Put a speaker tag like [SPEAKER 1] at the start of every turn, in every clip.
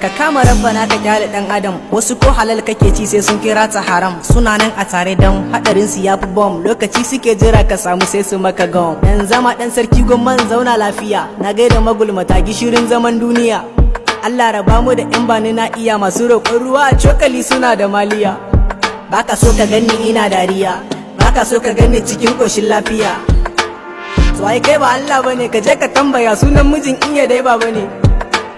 [SPEAKER 1] Ka kama rabbana ka kyale dan adam, wasu ko halal kake ci sai sun kira ta haram. Suna nan a tare dan hadarin su yafi bom, lokaci suke jira ka samu sai su maka gom. Dan zama dan sarki gomman zauna lafiya, na gaida magulmata gishirin zaman duniya. Allah raba mu da yan bani na iya, masu roƙon ruwa a cokali suna da maliya. Baka so ka ganni ina dariya, baka so ka ganni cikin koshin lafiya. To ai kai ba Allah bane, ka je ka tambaya sunan mijin iya dai ba bane.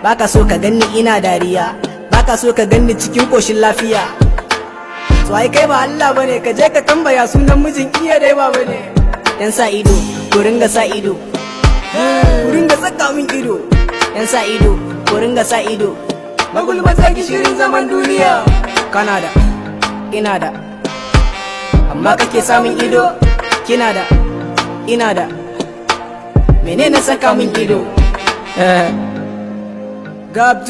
[SPEAKER 1] Baka so ka ganni ina dariya, baka so ka ganni cikin koshin lafiya. To ai kai ba Allah bane, ka je ka tambaya sunan mijin iya dai ba bane. Yan sa ido, ku ringa sa ido, ku ringa saka min ido. Yan sa ido, ku ringa sa ido. Magulmata gishirin zaman duniya. Kana da, ina da, amma kake samun ido. Kina da, ina da, menene saka min ido? Gab